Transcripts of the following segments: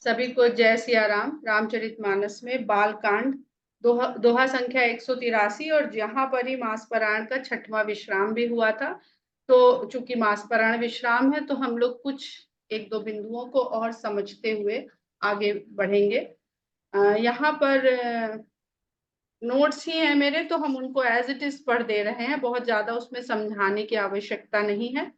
सभी को जय सिया राम। रामचरितमानस में बाल कांड दोहा संख्या 183, और जहां पर ही मासपरायण का छठवां विश्राम भी हुआ था। तो चूंकि मासपरायण विश्राम है तो हम लोग कुछ एक दो बिंदुओं को और समझते हुए आगे बढ़ेंगे। यहाँ पर नोट्स ही हैं मेरे, तो हम उनको एज इट इज पढ़ दे रहे हैं, बहुत ज्यादा उसमें समझाने की आवश्यकता नहीं है।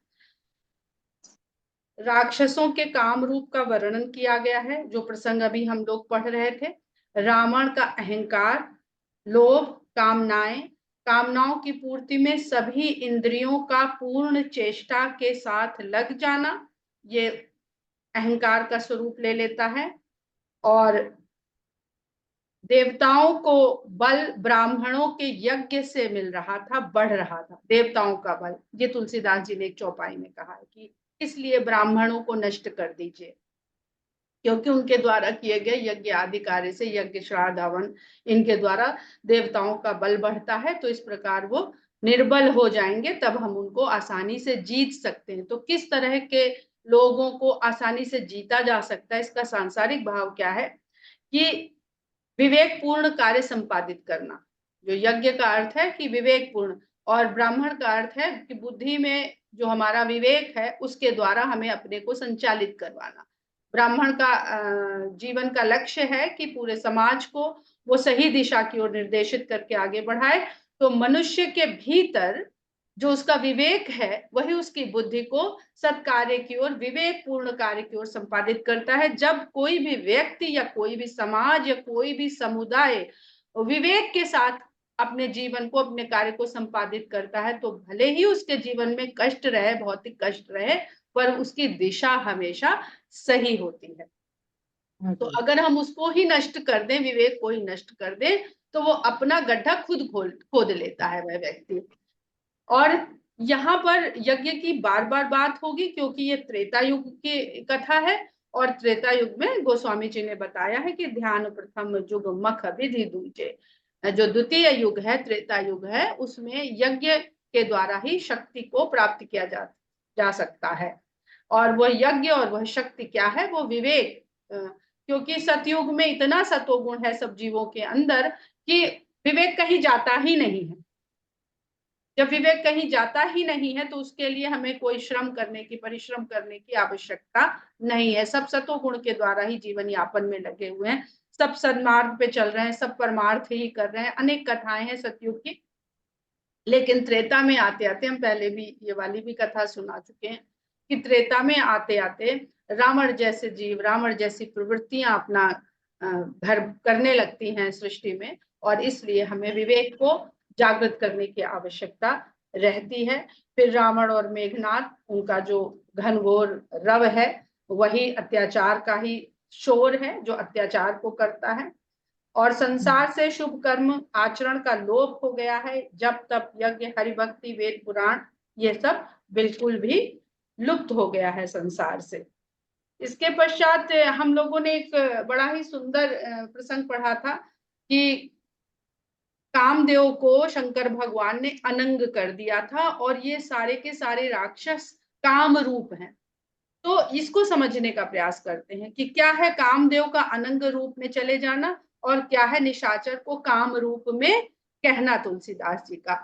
राक्षसों के काम रूप का वर्णन किया गया है, जो प्रसंग अभी हम लोग पढ़ रहे थे। रावण का अहंकार, लोभ, कामनाएं, कामनाओं की पूर्ति में सभी इंद्रियों का पूर्ण चेष्टा के साथ लग जाना, ये अहंकार का स्वरूप ले लेता है। और देवताओं को बल ब्राह्मणों के यज्ञ से मिल रहा था, बढ़ रहा था देवताओं का बल। ये तुलसीदास जी ने एक चौपाई में कहा है कि इसलिए ब्राह्मणों को नष्ट कर दीजिए, क्योंकि उनके द्वारा किए गए यज्ञ आदि कार्य से, यज्ञ श्राद्ध हवन, इनके द्वारा देवताओं का बल बढ़ता है। तो इस प्रकार वो निर्बल हो जाएंगे, तब हम उनको आसानी से जीत सकते हैं। तो किस तरह के लोगों को आसानी से जीता जा सकता है, इसका सांसारिक भाव क्या है कि विवेक पूर्ण कार्य संपादित करना। जो यज्ञ का अर्थ है कि विवेक पूर्ण, और ब्राह्मण का अर्थ है कि बुद्धि में जो हमारा विवेक है उसके द्वारा हमें अपने को संचालित करवाना। ब्राह्मण का जीवन का लक्ष्य है कि पूरे समाज को वो सही दिशा की ओर निर्देशित करके आगे बढ़ाए। तो मनुष्य के भीतर जो उसका विवेक है वही उसकी बुद्धि को सत्कार्य की ओर, विवेक पूर्ण कार्य की ओर संपादित करता है। जब कोई भी व्यक्ति या कोई भी समाज या कोई भी समुदाय विवेक के साथ अपने जीवन को, अपने कार्य को संपादित करता है, तो भले ही उसके जीवन में कष्ट रहे, भौतिक कष्ट रहे, पर उसकी दिशा हमेशा सही होती है। तो अगर हम उसको ही नष्ट कर दें, विवेक को ही नष्ट कर दें, तो वो अपना गड्ढा खुद खोद लेता है वह व्यक्ति। और यहाँ पर यज्ञ की बार बार बात होगी, क्योंकि ये त्रेता युग की कथा है। और त्रेता युग में गोस्वामी जी ने बताया है कि ध्यान प्रथम युग मख विधि दूजे। जो द्वितीय युग है, त्रेता युग है, उसमें यज्ञ के द्वारा ही शक्ति को प्राप्त किया जा सकता है। और वह यज्ञ और वह शक्ति क्या है, वो विवेक। क्योंकि सतयुग में इतना सतोगुण है सब जीवों के अंदर कि विवेक कहीं जाता ही नहीं है। जब विवेक कहीं जाता ही नहीं है तो उसके लिए हमें कोई परिश्रम करने की आवश्यकता नहीं है। सब सतोगुण के द्वारा ही जीवन यापन में लगे हुए हैं, सब सन्मार्ग पे चल रहे हैं, सब परमार्थ ही कर रहे हैं। अनेक कथाएं हैं सतयुग की, लेकिन त्रेता में आते आते, हम पहले भी ये वाली भी कथा सुना चुके हैं कि त्रेता में आते आते रावण जैसे जीव, रावण जैसी प्रवृत्तियां अपना घर करने लगती हैं सृष्टि में, और इसलिए हमें विवेक को जागृत करने की आवश्यकता रहती है। फिर रावण और मेघनाद, उनका जो घनघोर रव है वही अत्याचार का ही शोर है जो अत्याचार को करता है। और संसार से शुभ कर्म आचरण का लोप हो गया है। जब तप यज्ञ हरिभक्ति वेद पुराण ये सब बिल्कुल भी लुप्त हो गया है संसार से। इसके पश्चात हम लोगों ने एक बड़ा ही सुंदर प्रसंग पढ़ा था कि कामदेव को शंकर भगवान ने अनंग कर दिया था, और ये सारे के सारे राक्षस काम रूप हैं। तो इसको समझने का प्रयास करते हैं कि क्या है कामदेव का अनंग रूप में चले जाना, और क्या है निशाचर को काम रूप में कहना तुलसीदास जी का।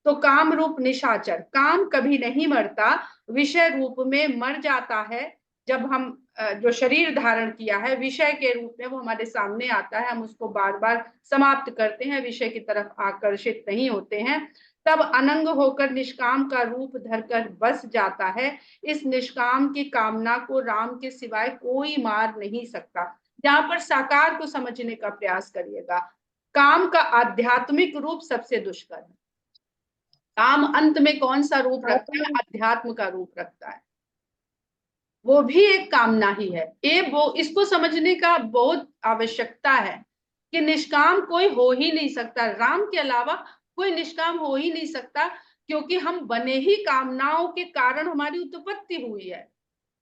तो काम रूप निशाचर, काम कभी नहीं मरता, विषय रूप में मर जाता है। जब हम जो शरीर धारण किया है विषय के रूप में, वो हमारे सामने आता है, हम उसको बार बार समाप्त करते हैं, विषय की तरफ आकर्षित नहीं होते हैं, तब अनंग होकर निष्काम का रूप धरकर बस जाता है। इस निष्काम की कामना को राम के सिवाय कोई मार नहीं सकता। यहाँ पर साकार को समझने का प्रयास करिएगा। काम का आध्यात्मिक रूप सबसे दुष्कर है। काम अंत में कौन सा रूप रखता है? अध्यात्म का रूप रखता है, वो भी एक कामना ही है। वो इसको समझने का बहुत आवश्यकता है कि निष्काम कोई हो ही नहीं सकता, राम के अलावा कोई निष्काम हो ही नहीं सकता, क्योंकि हम बने ही कामनाओं के कारण हमारी उत्पत्ति हुई है।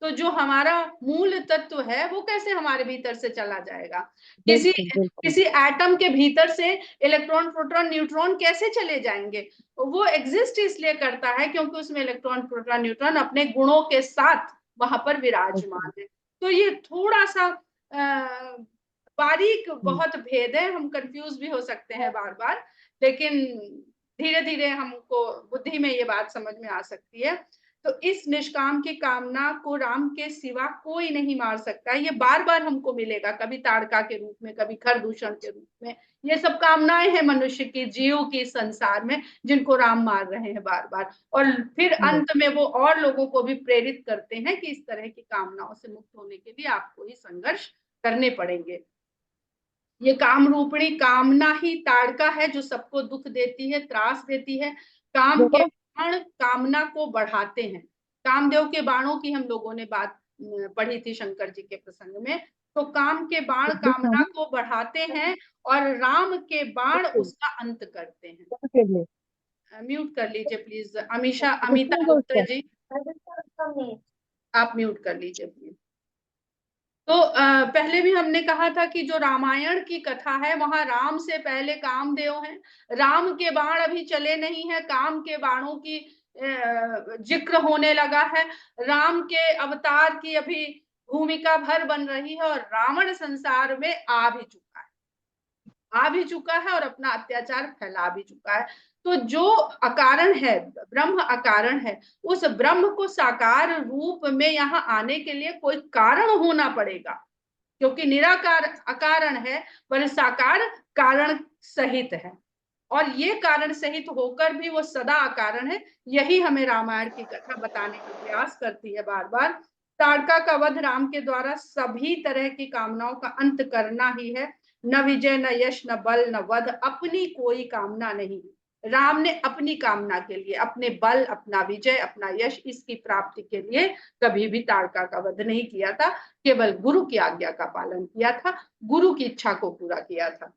तो जो हमारा मूल तत्व है वो कैसे हमारे भीतर से चला जाएगा? किसी एटम के भीतर से इलेक्ट्रॉन प्रोटॉन न्यूट्रॉन कैसे चले जाएंगे? वो एग्जिस्ट इसलिए करता है क्योंकि उसमें इलेक्ट्रॉन प्रोटॉन न्यूट्रॉन अपने गुणों के साथ वहां पर विराजमान है। तो ये थोड़ा सा बारीक बहुत भेद है, हम कंफ्यूज भी हो सकते हैं बार बार, लेकिन धीरे धीरे हमको बुद्धि में ये बात समझ में आ सकती है। तो इस निष्काम की कामना को राम के सिवा कोई नहीं मार सकता। ये बार बार हमको मिलेगा, कभी ताड़का के रूप में, कभी खरदूषण के रूप में। ये सब कामनाएं हैं मनुष्य की, जीव की, संसार में, जिनको राम मार रहे हैं बार बार। और फिर अंत में वो और लोगों को भी प्रेरित करते हैं कि इस तरह की कामनाओं से मुक्त होने के लिए आपको ही संघर्ष करने पड़ेंगे। ये काम रूपिणी कामना ही ताड़का है जो सबको दुख देती है, त्रास देती है। काम के बाण कामना को बढ़ाते हैं। कामदेव के बाणों की हम लोगों ने बात पढ़ी थी शंकर जी के प्रसंग में। तो काम के बाण कामना को बढ़ाते हैं और राम के बाण उसका अंत करते हैं। म्यूट कर लीजिए प्लीज, अमिता गुप्ता जी, आप म्यूट कर लीजिए प्लीज। तो पहले भी हमने कहा था कि जो रामायण की कथा है वहां राम से पहले कामदेव हैं। राम के बाण अभी चले नहीं है, काम के बाणों की जिक्र होने लगा है। राम के अवतार की अभी भूमिका भर बन रही है और रावण संसार में आ भी चुका है और अपना अत्याचार फैला भी चुका है। तो जो अकारण है, ब्रह्म अकारण है, उस ब्रह्म को साकार रूप में यहाँ आने के लिए कोई कारण होना पड़ेगा, क्योंकि निराकार अकारण है पर साकार कारण सहित है। और ये कारण सहित होकर भी वो सदा अकारण है। यही हमें रामायण की कथा बताने का प्रयास करती है बार बार। ताड़का का वध राम के द्वारा सभी तरह की कामनाओं का अंत करना ही है। न विजय, न यश, न बल, न वध, अपनी कोई कामना नहीं। राम ने अपनी कामना के लिए, अपने बल, अपना विजय, अपना यश, इसकी प्राप्ति के लिए कभी भी ताड़का का वध नहीं किया था। केवल गुरु की आज्ञा का पालन किया था, गुरु की इच्छा को पूरा किया था।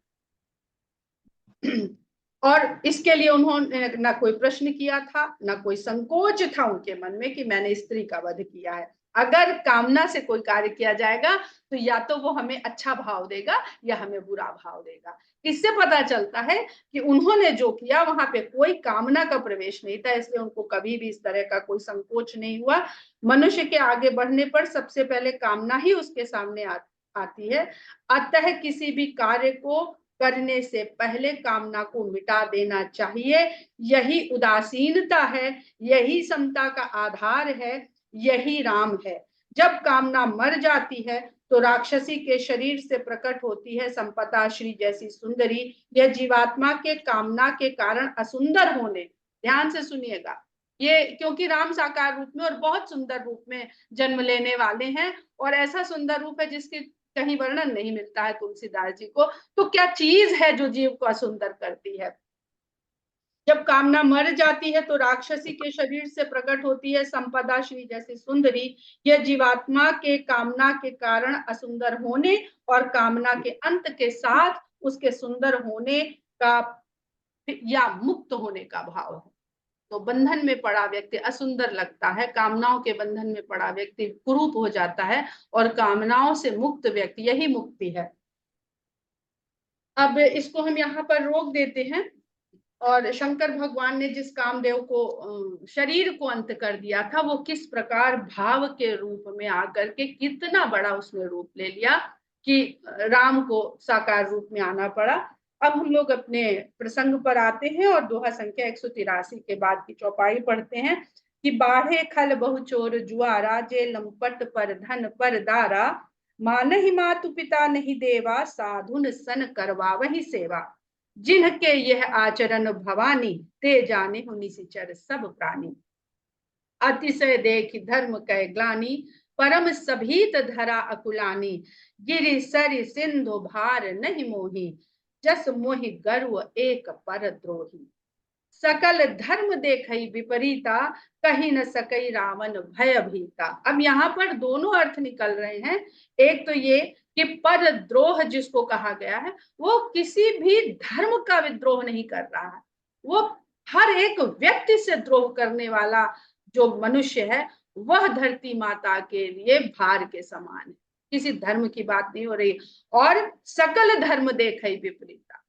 और इसके लिए उन्होंने ना कोई प्रश्न किया था, ना कोई संकोच था उनके मन में कि मैंने स्त्री का वध किया है। अगर कामना से कोई कार्य किया जाएगा तो या तो वो हमें अच्छा भाव देगा या हमें बुरा भाव देगा। इससे पता चलता है कि उन्होंने जो किया वहां पे कोई कामना का प्रवेश नहीं था, इसलिए उनको कभी भी इस तरह का कोई संकोच नहीं हुआ। मनुष्य के आगे बढ़ने पर सबसे पहले कामना ही उसके सामने आती है। अतः किसी भी कार्य को करने से पहले कामना को मिटा देना चाहिए। यही उदासीनता है, यही समता का आधार है, यही राम है। जब कामना मर जाती है तो राक्षसी के शरीर से प्रकट होती है संपदा श्री जैसी सुंदरी। यह जीवात्मा के कामना के कारण असुंदर होने, ध्यान से सुनिएगा, ये क्योंकि राम साकार रूप में और बहुत सुंदर रूप में जन्म लेने वाले हैं, और ऐसा सुंदर रूप है जिसकी कहीं वर्णन नहीं मिलता है तुलसीदास जी को। तो क्या चीज है जो जीव को असुंदर करती है? जब कामना मर जाती है तो राक्षसी के शरीर से प्रकट होती है संपदा श्री जैसी सुंदरी। यह जीवात्मा के कामना के कारण असुंदर होने और कामना के अंत के साथ उसके सुंदर होने का या मुक्त होने का भाव है। तो बंधन में पड़ा व्यक्ति असुंदर लगता है, कामनाओं के बंधन में पड़ा व्यक्ति कुरूप हो जाता है, और कामनाओं से मुक्त व्यक्ति, यही मुक्ति है। अब इसको हम यहाँ पर रोक देते हैं। और शंकर भगवान ने जिस कामदेव को शरीर को अंत कर दिया था, वो किस प्रकार भाव के रूप में आकर के कितना बड़ा उसने रूप ले लिया कि राम को साकार रूप में आना पड़ा। अब हम लोग अपने प्रसंग पर आते हैं और दोहा संख्या 183 के बाद की चौपाई पढ़ते हैं कि बाढ़े खल बहुचोर जुआरा, जे लंपट पर धन पर दारा, मानहि मातु पिता नहीं देवा, साधुन सन करवा वही सेवा, जिनके यह आचरण भवानी, ते जाने हो निशिचर सब प्राणी, अतिशय देख धर्म कै ग्लानी, परम सभीत धरा अकुलानी, गिरि सरि सिंधु भार नहीं मोही, जस मोहि गर्व एक पर द्रोही, सकल धर्म देखई विपरीता, कहीं न सकई रावण भय भीता। अब यहाँ पर दोनों अर्थ निकल रहे हैं। एक तो ये कि पर द्रोह जिसको कहा गया है वो किसी भी धर्म का विद्रोह नहीं कर रहा है, वो हर एक व्यक्ति से द्रोह करने वाला जो मनुष्य है वह धरती माता के लिए भार के समान है। किसी धर्म की बात नहीं हो रही। और सकल धर्म देखई विपरीता,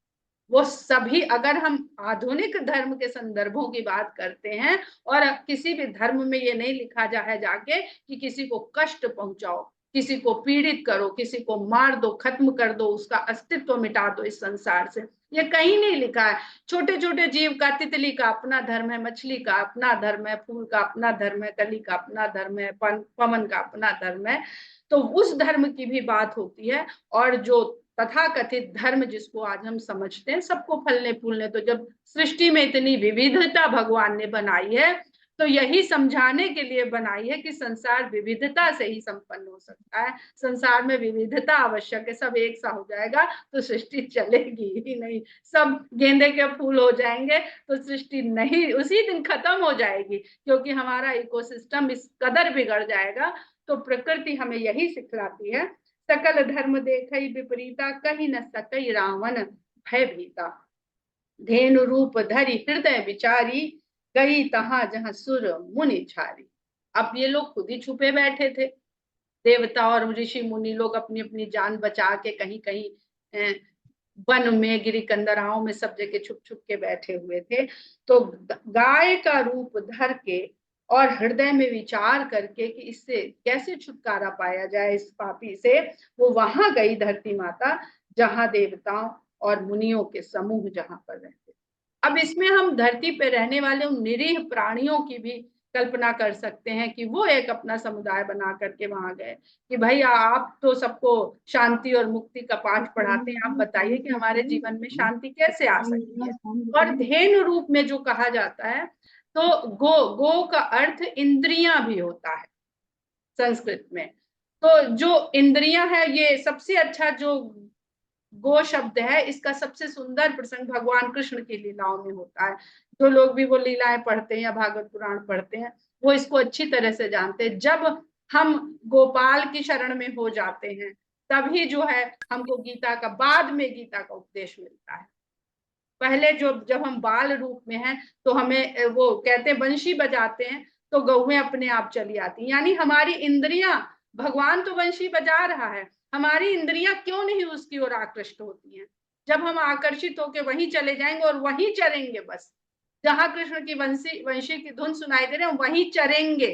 वो सभी, अगर हम आधुनिक धर्म के संदर्भों की बात करते हैं, और किसी भी धर्म में ये नहीं लिखा है जाके कि किसी को कष्ट पहुंचाओ, किसी को पीड़ित करो, किसी को मार दो, खत्म कर दो, उसका अस्तित्व मिटा दो इस संसार से। ये कहीं नहीं लिखा है। छोटे छोटे जीव का, तितली का अपना धर्म है, मछली का अपना धर्म है, फूल का अपना धर्म है, कली का अपना धर्म है, पवन का अपना धर्म है। तो उस धर्म की भी बात होती है। और जो तथाकथित धर्म जिसको आज हम समझते हैं सबको फलने फूलने, तो जब सृष्टि में इतनी विविधता भगवान ने बनाई है तो यही समझाने के लिए बनाई है कि संसार विविधता से ही संपन्न हो सकता है। संसार में विविधता आवश्यक है। सब एक सा हो जाएगा तो सृष्टि चलेगी ही नहीं। सब गेंदे के फूल हो जाएंगे तो सृष्टि नहीं, उसी दिन खत्म हो जाएगी, क्योंकि हमारा इकोसिस्टम इस कदर बिगड़ जाएगा। तो प्रकृति हमें यही सिखलाती है, सकल धर्म देखई विपरीता, कहीं न सकई रावण भय भीता। धेनु रूप धरि हृदय विचारी, गई तहां जहां सुर मुनि छारी। अब ये लोग खुद ही छुपे बैठे थे, देवता और ऋषि मुनि लोग अपनी अपनी जान बचा के कहीं कहीं वन में, गिरी कंदराओं में, सब जगह छुप छुप के बैठे हुए थे। तो गाय का रूप धर के और हृदय में विचार करके कि इससे कैसे छुटकारा पाया जाए, इस पापी से, वो वहां गई धरती माता जहां देवताओं और मुनियों के समूह जहां पर रहते। अब इसमें हम धरती पे रहने वाले उन निरीह प्राणियों की भी कल्पना कर सकते हैं कि वो एक अपना समुदाय बना करके वहां गए कि भाई आप तो सबको शांति और मुक्ति का पाठ पढ़ाते हैं, आप बताइए कि हमारे जीवन में शांति कैसे आ सकती है। और धेनु रूप में जो कहा जाता है, तो गो का अर्थ इंद्रियां भी होता है संस्कृत में। तो जो इंद्रियां है, ये सबसे अच्छा जो गो शब्द है, इसका सबसे सुंदर प्रसंग भगवान कृष्ण की लीलाओं में होता है। जो लोग भी वो लीलाएं पढ़ते हैं या भागवत पुराण पढ़ते हैं वो इसको अच्छी तरह से जानते हैं। जब हम गोपाल की शरण में हो जाते हैं तभी जो है हमको गीता का, बाद में गीता का उपदेश मिलता है। पहले जो जब हम बाल रूप में हैं तो हमें वो कहते हैं बंशी बजाते हैं तो गौएं अपने आप चली आती, यानी हमारी इंद्रियां, भगवान तो बंशी बजा रहा है, हमारी इंद्रियां क्यों नहीं उसकी ओर आकृष्ट होती हैं। जब हम आकर्षित होकर वहीं चले जाएंगे और वहीं चरेंगे, बस जहां कृष्ण की वंशी वंशी की धुन सुनाई दे रहे हैं वहीं चरेंगे।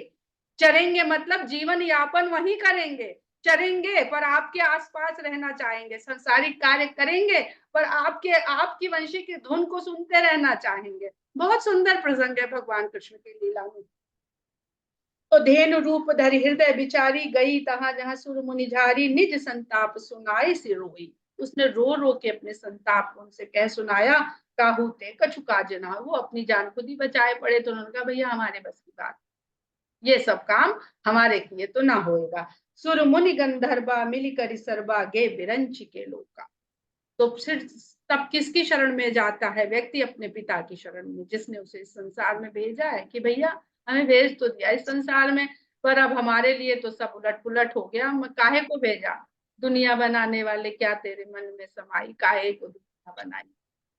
चरेंगे मतलब जीवन यापन वहीं करेंगे, चरेंगे पर आपके आसपास रहना चाहेंगे, संसारिक कार्य करेंगे पर आपकी वंशी की धुन को सुनते रहना चाहेंगे। बहुत सुंदर प्रसंग है भगवान कृष्ण की लीला में। तो धेनु रूप धरि हृदय विचारी, गई तहां जहां सुर मुनि झारी, निज संताप सुनाए से रोई। उसने रो रो के अपने संताप को उनसे कह सुनाया। काहू ते कछु काज ना, वो अपनी जान खुद ही बचाए पड़े। तो उन्होंने कहा भैया हमारे बस की बात, ये सब काम हमारे किए तो ना होएगा। सुर मुनि गंधर्वा मिली करी सरबा, गे बिरंच के लोका। तो फिर तब किसकी शरण में जाता है व्यक्ति? अपने पिता की शरण में, जिसने उसे इस संसार में भेजा है कि भैया हमें भेज तो दिया इस संसार में, पर अब हमारे लिए तो सब उलट पुलट हो गया, हम काहे को भेजा? दुनिया बनाने वाले क्या तेरे मन में समाई, काहे को दुनिया बनाई?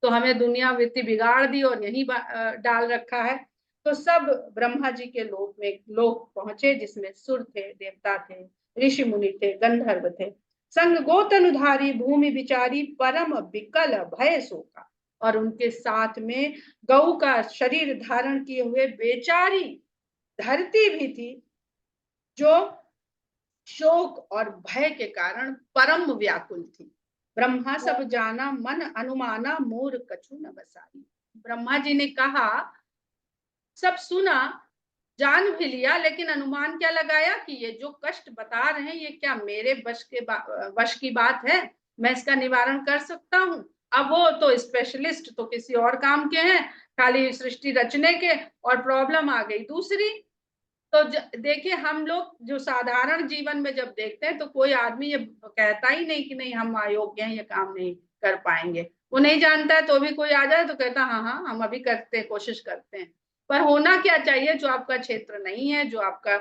तो हमें दुनिया वृत्ति बिगाड़ दी और यही डाल रखा है। तो सब ब्रह्मा जी के लोक में लोग पहुंचे, जिसमें सुर थे, देवता थे, ऋषि मुनि थे, गंधर्व थे। संग गोतनुधारी भूमि विचारी, परम विकल भय शोका। और उनके साथ में गौ का शरीर धारण किए हुए बेचारी धरती भी थी, जो शोक और भय के कारण परम व्याकुल थी। ब्रह्मा सब जाना मन अनुमाना, मोर कछु न बसाई। ब्रह्मा जी ने कहा, सब सुना, जान भी लिया, लेकिन अनुमान क्या लगाया कि ये जो कष्ट बता रहे हैं ये क्या मेरे वश की बात है? मैं इसका निवारण कर सकता हूँ? अब वो तो स्पेशलिस्ट तो किसी और काम के हैं, खाली सृष्टि रचने के, और प्रॉब्लम आ गई दूसरी। तो देखिए हम लोग जो साधारण जीवन में जब देखते हैं तो कोई आदमी ये कहता ही नहीं कि नहीं हम अयोग्य हैं, ये काम नहीं कर पाएंगे। वो नहीं जानता है तो भी कोई आ जाए तो कहता हाँ हाँ हम अभी करते हैं, कोशिश करते हैं। पर होना क्या चाहिए? जो आपका क्षेत्र नहीं है, जो आपका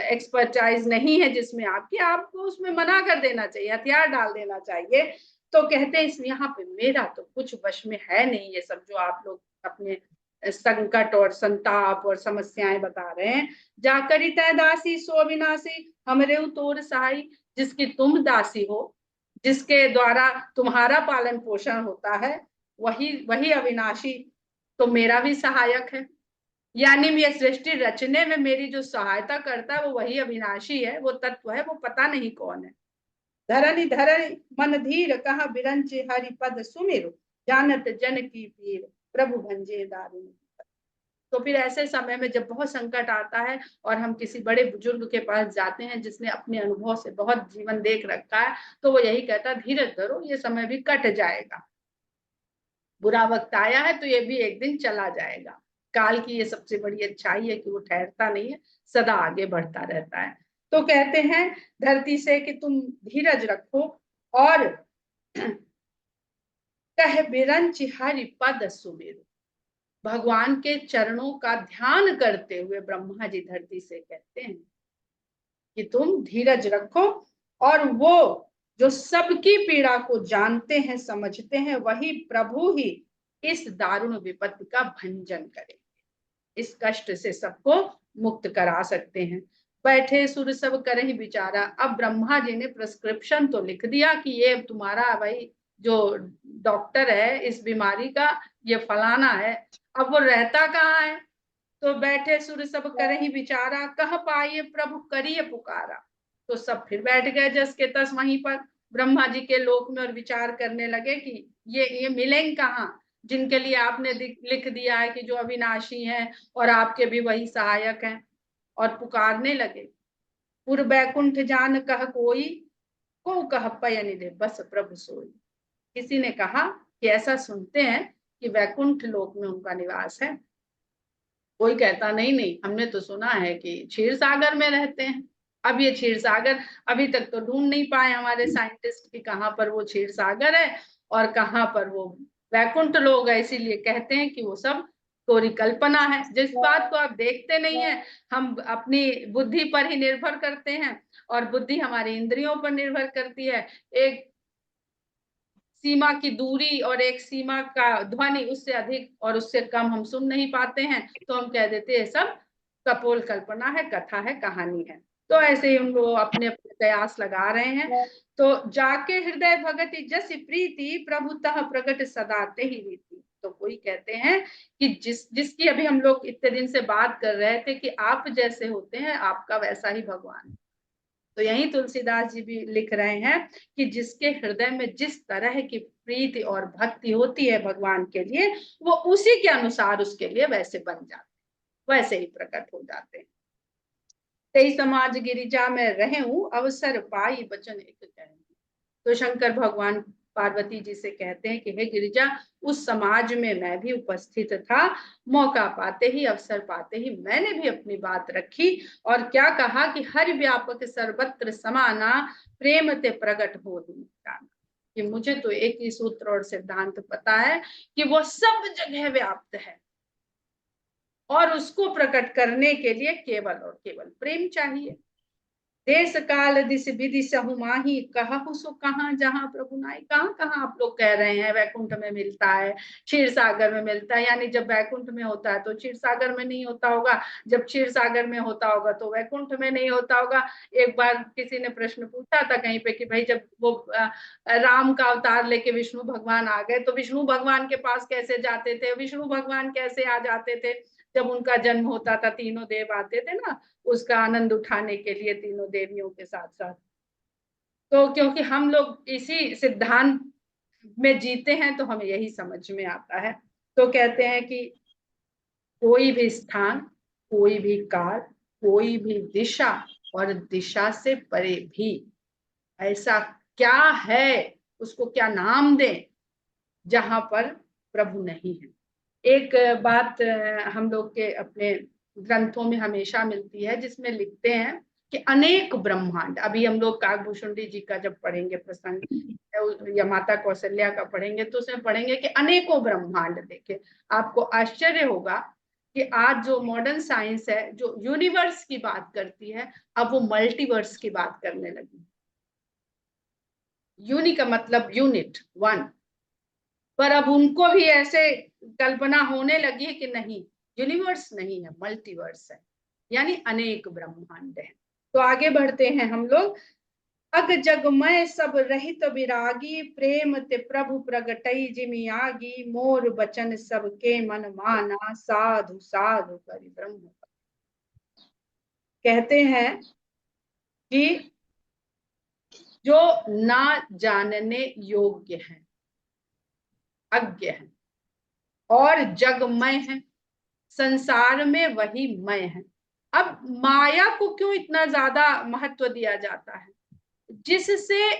एक्सपर्टाइज नहीं है, जिसमें आपको उसमें मना कर देना चाहिए, हथियार डाल देना चाहिए। तो कहते हैं इसमें यहाँ पे मेरा तो कुछ वश में है नहीं, ये सब जो आप लोग अपने संकट और संताप और समस्याएं बता रहे हैं। जाकरी तय दासी सो अविनाशी, हमरे तोर सहाय। जिसकी तुम दासी हो, जिसके द्वारा तुम्हारा पालन पोषण होता है, वही वही अविनाशी तो मेरा भी सहायक है। यानी ये सृष्टि रचने में मेरी जो सहायता करता है वो वही अविनाशी है, वो तत्व है, वो पता नहीं कौन है। धरनी धरनी मन धीर कहा बिरंच हरि पद सुमिरु, जानत जन की पीर प्रभु भंजे दारुण। तो फिर ऐसे समय में जब बहुत संकट आता है और हम किसी बड़े बुजुर्ग के पास जाते हैं जिसने अपने अनुभव से बहुत जीवन देख रखा है, तो वो यही कहता है धीरज धरो, ये समय भी कट जाएगा, बुरा वक्त आया है तो ये भी एक दिन चला जाएगा। काल की ये सबसे बड़ी अच्छाई है कि वो ठहरता नहीं है, सदा आगे बढ़ता रहता है। तो कहते हैं धरती से कि तुम धीरज रखो और कह बिरंच हरि पद सुमिरु, भगवान के चरणों का ध्यान करते हुए ब्रह्मा जी धरती से कहते हैं कि तुम धीरज रखो, और वो जो सबकी पीड़ा को जानते हैं समझते हैं वही प्रभु ही इस दारुण विपत्ति का भंजन करेंगे, इस कष्ट से सबको मुक्त करा सकते हैं। बैठे सुर सब करहि विचारा, अब ब्रह्मा जी ने प्रिस्क्रिप्शन तो लिख दिया कि ये तुम्हारा भाई जो डॉक्टर है इस बीमारी का, ये फलाना है। अब वो रहता कहाँ है? तो बैठे सुर सब करहि विचारा, कह पाइए प्रभु करिए पुकारा। तो सब फिर बैठ गए जस के तस वहीं पर ब्रह्मा जी के लोक में और विचार करने लगे कि ये मिलेंगे कहाँ, जिनके लिए आपने लिख दिया है कि जो अविनाशी हैं और आपके भी वही सहायक हैं। और पुकारने लगे, पुर बैकुंठ जान कह कोई, को कह पयन दे बस प्रभु सोई। किसी ने कहा कि ऐसा सुनते हैं कि वैकुंठ लोक में उनका निवास है। कोई कहता नहीं नहीं, हमने तो सुना है कि क्षीर सागर में रहते हैं। अब ये क्षीर सागर अभी तक तो ढूंढ नहीं पाए हमारे साइंटिस्ट कि कहाँ पर वो क्षीर सागर है और कहाँ पर वो वैकुंठ लोग है, इसीलिए कहते हैं कि वो सब कोरी कल्पना है। जिस बात को आप देखते नहीं है, हम अपनी बुद्धि पर ही निर्भर करते हैं और बुद्धि हमारी इंद्रियों पर निर्भर करती है। एक सीमा की दूरी और एक सीमा का ध्वनि, उससे अधिक और उससे कम हम सुन नहीं पाते हैं, तो हम कह देते हैं सब कपोल कल्पना है, कथा है, कहानी है। तो ऐसे ही हम लोग अपने अपने प्रयास लगा रहे हैं। तो जाके हृदय भगति जस प्रीति, प्रभुतः प्रकट सदाते ही रीति। तो कोई कहते हैं कि जिसकी अभी हम लोग इतने दिन से बात कर रहे थे कि आप जैसे होते हैं आपका वैसा ही भगवान। तो यही तुलसीदास जी भी लिख रहे हैं कि जिसके हृदय में जिस तरह की प्रीति और भक्ति होती है भगवान के लिए, वो उसी के अनुसार उसके लिए वैसे बन जाते, वैसे ही प्रकट हो जाते हैं। तेई समाज गिरिजा में रहूं, अवसर पाई बचन एक कहूं। तो शंकर भगवान पार्वती जी से कहते हैं कि हे गिरिजा, उस समाज में मैं भी उपस्थित था, मौका पाते ही अवसर पाते ही मैंने भी अपनी बात रखी और क्या कहा कि हर व्यापक सर्वत्र समाना, प्रेम ते प्रकट हो जाना। कि मुझे तो एक ही सूत्र और सिद्धांत पता है कि वो सब जगह व्याप्त है और उसको प्रकट करने के लिए केवल और केवल प्रेम चाहिए। देश काल दिस विधि सहु माही, कहु सो कहाँ जहाँ प्रभु नाई। कहाँ कहाँ आप लोग कह रहे हैं वैकुंठ में मिलता है, क्षीर सागर में मिलता है, यानी जब वैकुंठ में होता है तो क्षीर सागर में नहीं होता होगा, जब क्षीर सागर में होता होगा तो वैकुंठ में नहीं होता होगा। एक बार किसी ने प्रश्न पूछा था कहीं पे कि भाई जब वो राम का अवतार लेके विष्णु भगवान आ गए तो विष्णु भगवान के पास कैसे जाते थे, विष्णु भगवान कैसे आ जाते थे? जब उनका जन्म होता था तीनों देव आते थे ना उसका आनंद उठाने के लिए, तीनों देवियों के साथ साथ। तो क्योंकि हम लोग इसी सिद्धांत में जीते हैं तो हमें यही समझ में आता है। तो कहते हैं कि कोई भी स्थान, कोई भी काल, कोई भी दिशा और दिशा से परे भी ऐसा क्या है, उसको क्या नाम दें जहां पर प्रभु नहीं है। एक बात हम लोग के अपने ग्रंथों में हमेशा मिलती है जिसमें लिखते हैं कि अनेक ब्रह्मांड। अभी हम लोग काकभूषुंडी जी का जब पढ़ेंगे प्रसंग या माता कौशल्या का पढ़ेंगे तो उसमें पढ़ेंगे कि अनेकों ब्रह्मांड। देखे आपको आश्चर्य होगा कि आज जो मॉडर्न साइंस है जो यूनिवर्स की बात करती है, अब वो मल्टीवर्स की बात करने लगी। यूनि का मतलब यूनिट, वन, पर अब उनको भी ऐसे कल्पना होने लगी है कि नहीं, यूनिवर्स नहीं है, मल्टीवर्स है, यानी अनेक ब्रह्मांड है। तो आगे बढ़ते हैं हम लोग। अग जगमय सब रहित विरागी, प्रेम ते प्रभु प्रगटई जिमि आगी, मोर बचन सबके मन माना, साधु साधु करि ब्रह्म। कहते हैं कि जो ना जानने योग्य है, अज्ञ है और जगमय है, संसार में वही मय है। अब माया को क्यों इतना ज्यादा महत्व दिया जाता है? जिससे,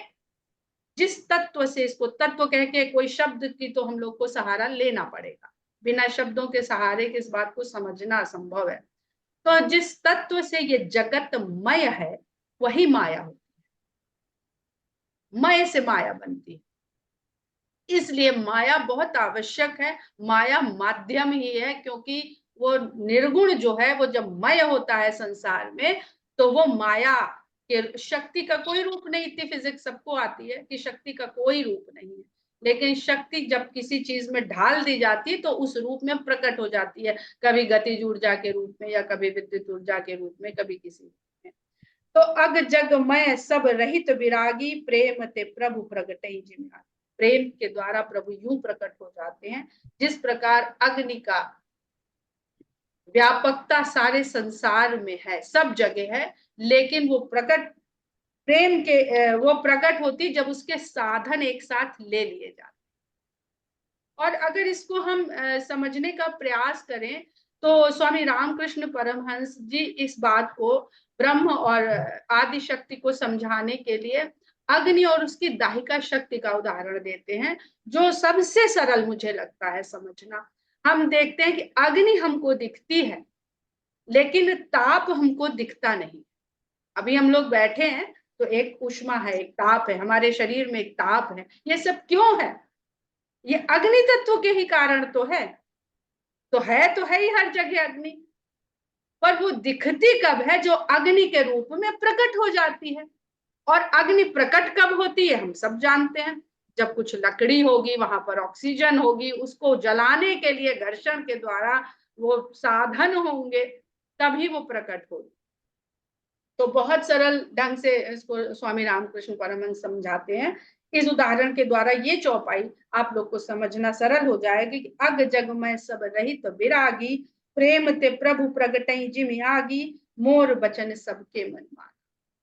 जिस तत्व से, इसको तत्व कह के कोई शब्द की तो हम लोग को सहारा लेना पड़ेगा, बिना शब्दों के सहारे के इस बात को समझना असंभव है। तो जिस तत्व से ये जगतमय है वही माया होती है, मय से माया बनती है। इसलिए माया बहुत आवश्यक है। माया माध्यम ही है, क्योंकि वो निर्गुण जो है वो जब मय होता है संसार में, तो वो माया के शक्ति का कोई रूप नहीं। इतनी फिजिक्स सबको आती है कि शक्ति का कोई रूप नहीं है, लेकिन शक्ति जब किसी चीज में ढाल दी जाती है तो उस रूप में प्रकट हो जाती है, कभी गतिज ऊर्जा के रूप में या कभी विद्युत ऊर्जा के रूप में, कभी किसी रूप में। तो अग जग मय सब रहित विरागी, प्रेम ते प्रभु प्रगटई जिम्या। प्रेम के द्वारा प्रभु यूं प्रकट हो जाते हैं जिस प्रकार अग्नि का व्यापकता सारे संसार में है, सब जगह है, लेकिन वो प्रकट प्रेम के वो प्रकट होती जब उसके साधन एक साथ ले लिए जाते। और अगर इसको हम समझने का प्रयास करें तो स्वामी रामकृष्ण परमहंस जी इस बात को ब्रह्म और आदि शक्ति को समझाने के लिए अग्नि और उसकी दाहिका शक्ति का उदाहरण देते हैं, जो सबसे सरल मुझे लगता है समझना। हम देखते हैं कि अग्नि हमको दिखती है लेकिन ताप हमको दिखता नहीं। अभी हम लोग बैठे हैं तो एक उष्मा है, एक ताप है, हमारे शरीर में एक ताप है। ये सब क्यों है? ये अग्नि तत्व के ही कारण तो है। तो है ही हर जगह अग्नि, पर वो दिखती कब है? जो अग्नि के रूप में प्रकट हो जाती है। और अग्नि प्रकट कब होती है हम सब जानते हैं, जब कुछ लकड़ी होगी, वहां पर ऑक्सीजन होगी, उसको जलाने के लिए घर्षण के द्वारा वो साधन होंगे, तभी वो प्रकट होगी। तो बहुत सरल ढंग से इसको स्वामी रामकृष्ण परमहंस समझाते हैं। इस उदाहरण के द्वारा ये चौपाई आप लोग को समझना सरल हो जाएगी कि अग जग में सब रहित विरागी, प्रेम ते प्रभु प्रगटई जिमि आगी, मोर बचन सबके मन मान।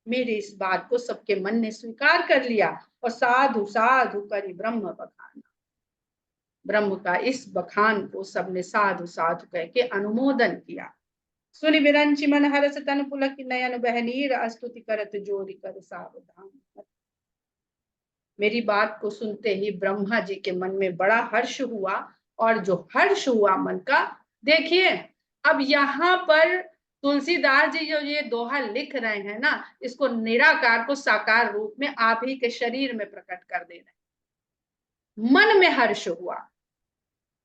मेरे इस बात को सबके मन ने स्वीकार कर लिया और साधु साधु करी ब्रह्म बखाना। ब्रह्म का इस बखान को सबने साधु साधु कह के अनुमोदन किया। सुनि विरंचि मन हरस तन पुलक नयन बहनीर, स्तुति करत जोरी कर सावधान। मेरी बात को सुनते ही ब्रह्मा जी के मन में बड़ा हर्ष हुआ, और जो हर्ष हुआ मन का, देखिए अब यहाँ पर तुलसीदास जी जो ये दोहा लिख रहे हैं ना, इसको निराकार को साकार रूप में आप ही के शरीर में प्रकट कर दे रहे हैं। मन में हर्ष हुआ,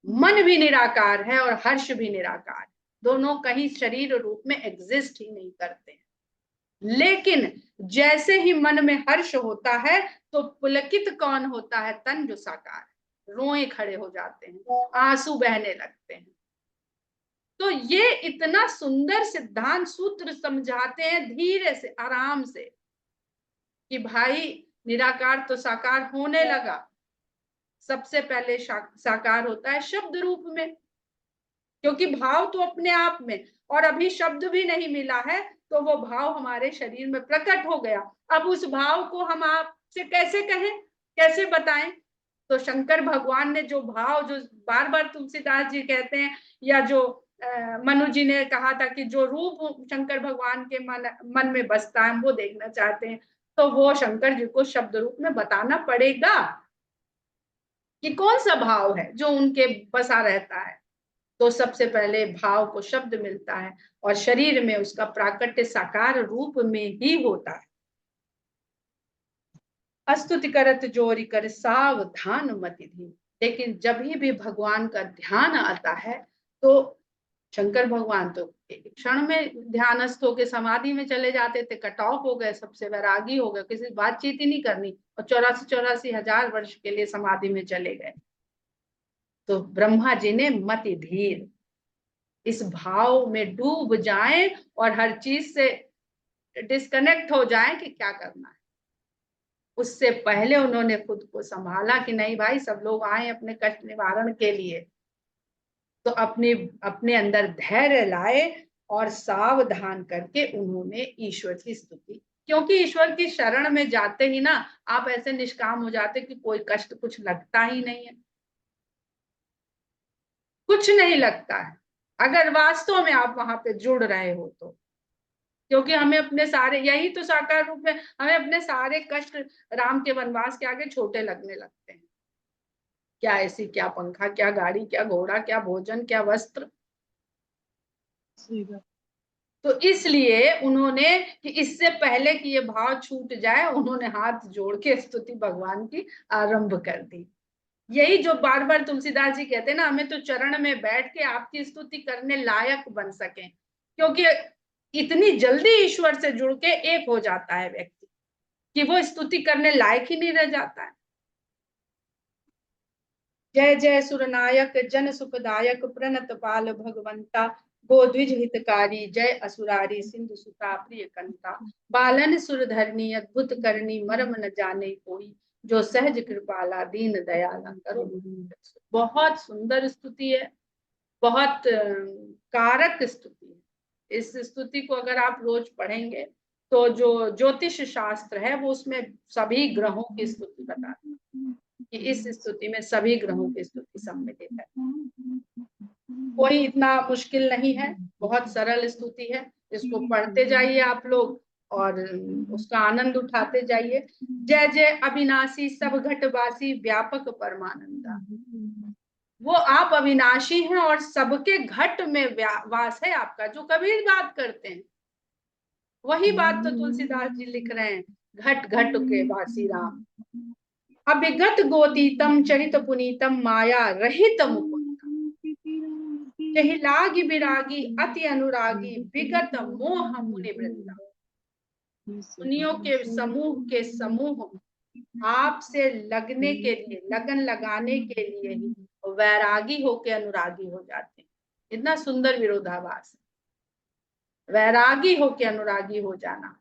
मन भी निराकार है और हर्ष भी निराकार, दोनों कहीं शरीर रूप में एग्जिस्ट ही नहीं करते हैं। लेकिन जैसे ही मन में हर्ष होता है तो पुलकित कौन होता है? तन जो साकार है, रोए खड़े हो जाते हैं, आंसू बहने लगते हैं। तो ये इतना सुंदर सिद्धांत सूत्र समझाते हैं धीरे से, आराम से, कि भाई निराकार तो साकार होने लगा। सबसे पहले साकार होता है शब्द रूप में, क्योंकि भाव तो अपने आप में, और अभी शब्द भी नहीं मिला है, तो वो भाव हमारे शरीर में प्रकट हो गया। अब उस भाव को हम आपसे कैसे कहें, कैसे बताएं? तो शंकर भगवान ने जो भाव, जो बार बार तुलसीदास जी कहते हैं, या जो मनु जी ने कहा था कि जो रूप शंकर भगवान के मन में बसता है, हम वो देखना चाहते हैं, तो वो शंकर जी को शब्द रूप में बताना पड़ेगा कि कौन सा भाव है जो उनके बसा रहता है। तो सबसे पहले भाव को शब्द मिलता है और शरीर में उसका प्राकट्य साकार रूप में ही होता है। स्तुति करत जोरी कर सावधान मति धी। लेकिन जब भी भगवान का ध्यान आता है तो शंकर भगवान तो एक क्षण में ध्यानस्थ होकर समाधि में चले जाते थे, कट ऑफ हो गए, सबसे वैरागी हो गए, किसी बातचीत ही नहीं करनी, और 84,000 वर्ष के लिए समाधि में चले गए। तो ब्रह्मा जी ने मति धीर, इस भाव में डूब जाएं और हर चीज से डिस्कनेक्ट हो जाएं कि क्या करना है। उससे पहले उन्होंने खुद को संभाला कि नहीं भाई, सब लोग आए अपने कष्ट निवारण के लिए, तो अपने अपने अंदर धैर्य लाए और सावधान करके उन्होंने ईश्वर की स्तुति, क्योंकि ईश्वर की शरण में जाते ही ना आप ऐसे निष्काम हो जाते कि कोई कष्ट कुछ लगता ही नहीं है, कुछ नहीं लगता है, अगर वास्तव में आप वहां पे जुड़ रहे हो तो। क्योंकि हमें अपने सारे, यही तो साकार रूप में, हमें अपने सारे कष्ट राम के वनवास के आगे छोटे लगने लगते हैं। क्या ऐसी, क्या पंखा, क्या गाड़ी, क्या घोड़ा, क्या भोजन, क्या वस्त्र। तो इसलिए उन्होंने कि इससे पहले कि ये भाव छूट जाए, उन्होंने हाथ जोड़ के स्तुति भगवान की आरंभ कर दी। यही जो बार बार तुलसीदास जी कहते हैं ना, हमें तो चरण में बैठ के आपकी स्तुति करने लायक बन सके, क्योंकि इतनी जल्दी ईश्वर से जुड़ के एक हो जाता है व्यक्ति कि वो स्तुति करने लायक ही नहीं रह जाता है। जय जय सुरनायक जन सुखदायक प्रणत पाल भगवंता, गोद्विज हितकारी जय असुरारी सिंधु सुता प्रिय कंता, बालन सुरधरनी अद्भुत करनी मरम न जाने कोई, जो सहज कृपाला दीन दयाला करो। बहुत सुंदर स्तुति है, बहुत कारक स्तुति है। इस स्तुति को अगर आप रोज पढ़ेंगे तो जो ज्योतिष शास्त्र है वो उसमें सभी ग्रहों की स्तुति बताता है कि इस स्तुति में सभी ग्रहों की स्तुति सम्मिलित है। कोई इतना मुश्किल नहीं है, बहुत सरल स्तुति है। इसको पढ़ते जाइए आप लोग और उसका आनंद उठाते जाइए। जय जय अविनाशी सब घटवासी व्यापक परमानंदा, वो आप अविनाशी हैं और सबके घट में वास है आपका, जो कबीर बात करते हैं वही बात तो तुलसीदास जी लिख रहे हैं, घट घट के वासी राम, अभिगत गोतीतम चरित पुनीतम माया रहित मुकुंद, यही लागी विरागी अति अनुरागी विगत मोह मुनि वृंदा। मुनियों के समूह आपसे लगने के लिए, लगन लगाने के लिए ही वैरागी होके अनुरागी हो जाते हैं। इतना सुंदर विरोधाभास है, वैरागी होके अनुरागी हो जाना।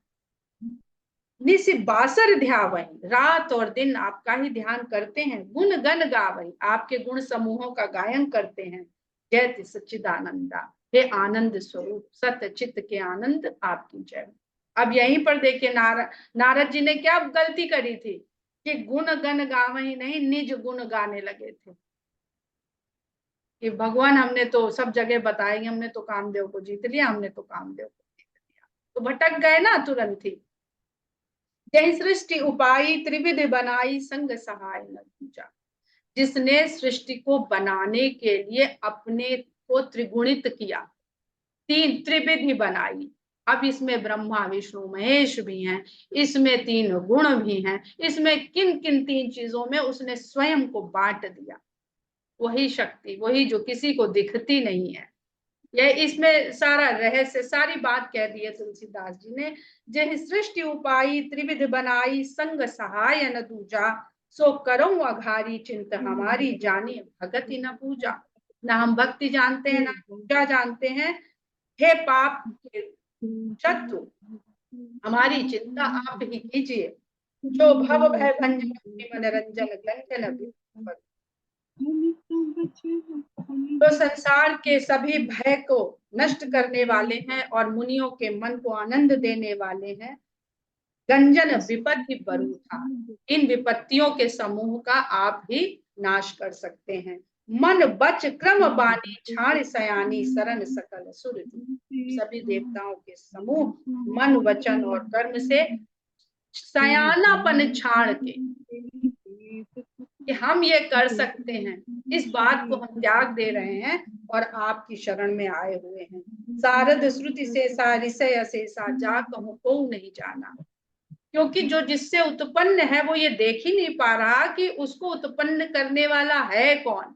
निस बासर ध्यावही, रात और दिन आपका ही ध्यान करते हैं, गुण गण गावही, आपके गुण समूहों का गायन करते हैं। जय सच्चिदानंदा, हे आनंद स्वरूप सत्य चित्त के आनंद आपकी जय। अब यहीं पर देखिए नारद जी ने क्या गलती करी थी कि गुण गण गावही नहीं, निज गुण गाने लगे थे कि भगवान हमने तो सब जगह बताएंगे, हमने तो कामदेव को जीत लिया, हमने तो कामदेव को जीत लिया, तो भटक गए ना तुरंत ही। जय सृष्टि उपाई त्रिविध बनाई संग सहाय न दूजा, जिसने सृष्टि को बनाने के लिए अपने को त्रिगुणित किया, तीन त्रिविधि बनाई। अब इसमें ब्रह्मा विष्णु महेश भी हैं, इसमें तीन गुण भी हैं, इसमें किन किन तीन चीजों में उसने स्वयं को बांट दिया, वही शक्ति, वही जो किसी को दिखती नहीं है। यह इसमें सारा रहस्य, सारी बात कह दी है तुलसीदास जी ने। जय सृष्टि उपाई त्रिविध बनाई संग सहाय न दूजा, सो करो अघारी चिंत हमारी जानी भगति न पूजा। ना हम भक्ति जानते हैं ना पूजा जानते हैं, हे पाप के शत्रु हमारी चिंता आप ही कीजिए, जो भव भय भंजन मनोरंजन गंजन। तो संसार के सभी भय को नष्ट करने वाले हैं और मुनियों के मन को आनंद देने वाले हैं। गंजन विपत्ति बरूथा, इन विपत्तियों के समूह का आप ही नाश कर सकते हैं। मन बच क्रम बानी छाड़ सयानी शरण सकल सुर, सभी देवताओं के समूह मन वचन और कर्म से सयानापन छाड़ के कि हम ये कर सकते हैं, इस बात को हम त्याग दे रहे हैं और आपकी शरण में आए हुए हैं। शारद श्रुति से ऋषय अशेषा जा कहूं को नहीं जाना, क्योंकि जो जिससे उत्पन्न है वो ये देख ही नहीं पा रहा कि उसको उत्पन्न करने वाला है कौन,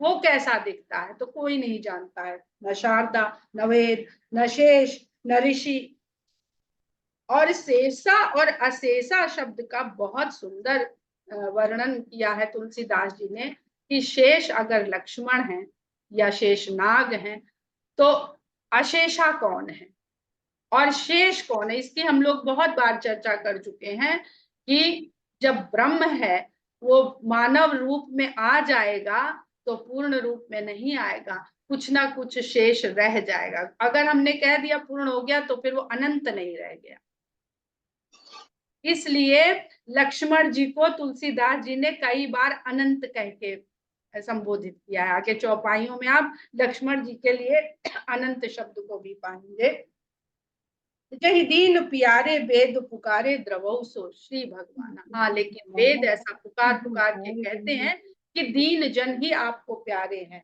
वो कैसा दिखता है, तो कोई नहीं जानता है, न शारदा न वेद न शेष न ऋषि। और शेषा और अशेषा शब्द का बहुत सुंदर वर्णन किया है तुलसीदास जी ने कि शेष अगर लक्ष्मण है या शेष नाग है तो अशेषा कौन है और शेष कौन है, इसकी हम लोग बहुत बार चर्चा कर चुके हैं कि जब ब्रह्म है वो मानव रूप में आ जाएगा तो पूर्ण रूप में नहीं आएगा, कुछ ना कुछ शेष रह जाएगा। अगर हमने कह दिया पूर्ण हो गया तो फिर वो अनंत नहीं रह गया। इसलिए लक्ष्मण जी को तुलसीदास जी ने कई बार अनंत कह के संबोधित किया है। आगे चौपाइयों में आप लक्ष्मण जी के लिए अनंत शब्द को भी पाएंगे। जय दीन प्यारे वेद पुकारे द्रवौ सो श्री भगवान। हाँ, लेकिन वेद ऐसा पुकार पुकार के कहते हैं कि दीन जन ही आपको प्यारे हैं,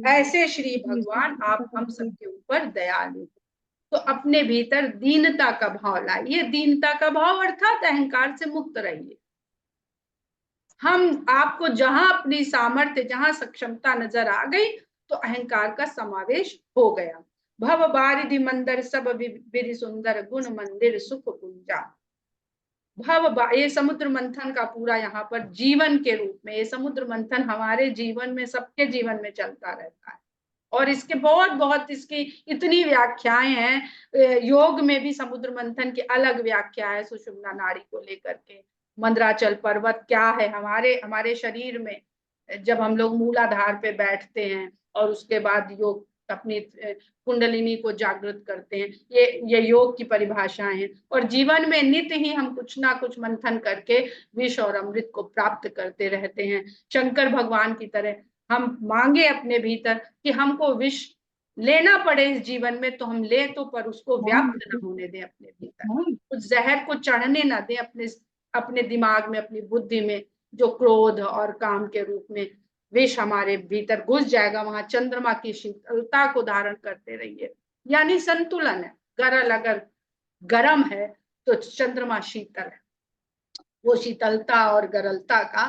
ऐसे श्री भगवान आप हम सबके ऊपर दयालु। तो अपने भीतर दीनता का भाव लाइए। दीनता का भाव अर्थात अहंकार से मुक्त रहिए। हम आपको जहां अपनी सामर्थ्य, जहां सक्षमता नजर आ गई तो अहंकार का समावेश हो गया। भव बारिधि मंदिर सब विधि सुंदर, गुण मंदिर सुख कुंजा। ये समुद्र मंथन का पूरा यहाँ पर जीवन के रूप में, ये समुद्र मंथन हमारे जीवन में, सबके जीवन में चलता रहता है। और इसके बहुत बहुत इसकी इतनी व्याख्याएं हैं। योग में भी समुद्र मंथन की अलग व्याख्या है सुषुम्ना नाड़ी को लेकर के। मंदराचल पर्वत क्या है हमारे हमारे शरीर में, जब हम लोग मूलाधार पे बैठते हैं और उसके बाद योग अपनी कुंडलिनी को जागृत करते हैं, ये योग की परिभाषाएं हैं। और जीवन में नित्य ही हम कुछ ना कुछ मंथन करके विष और अमृत को प्राप्त करते रहते हैं। शंकर भगवान की तरह हम मांगे अपने भीतर कि हमको विष लेना पड़े इस जीवन में तो हम ले, तो पर उसको व्याप्त न होने दें अपने भीतर, उस जहर को चढ़ने ना दें अपने अपने दिमाग में, अपनी बुद्धि में, जो क्रोध और काम के रूप में विष हमारे भीतर घुस जाएगा। वहां चंद्रमा की शीतलता को धारण करते रहिए, यानी संतुलन है। गरल अगर गर्म है तो चंद्रमा शीतल है, वो शीतलता और गरलता का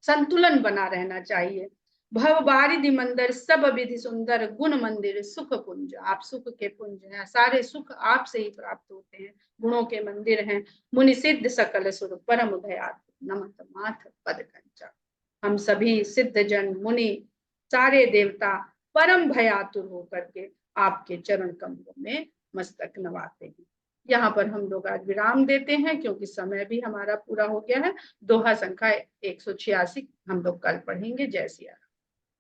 संतुलन बना रहना चाहिए। भव बारिधि मंदिर सब विधि सुंदर, गुण मंदिर सुख कुंज। आप सुख के पुंज हैं, सारे सुख आपसे ही प्राप्त होते हैं, गुणों के मंदिर हैं। मुनि सिद्ध सकल सुर परम दयात, नमत माथ पद कंचा। हम सभी सिद्ध जन मुनि सारे देवता परम भयातुर होकर के आपके चरण कमलों में मस्तक नवाते हैं। यहाँ पर हम लोग आज विराम देते हैं क्योंकि समय भी हमारा पूरा हो गया है। दोहा संख्या 186 हम लोग कल पढ़ेंगे। जय सिया राम।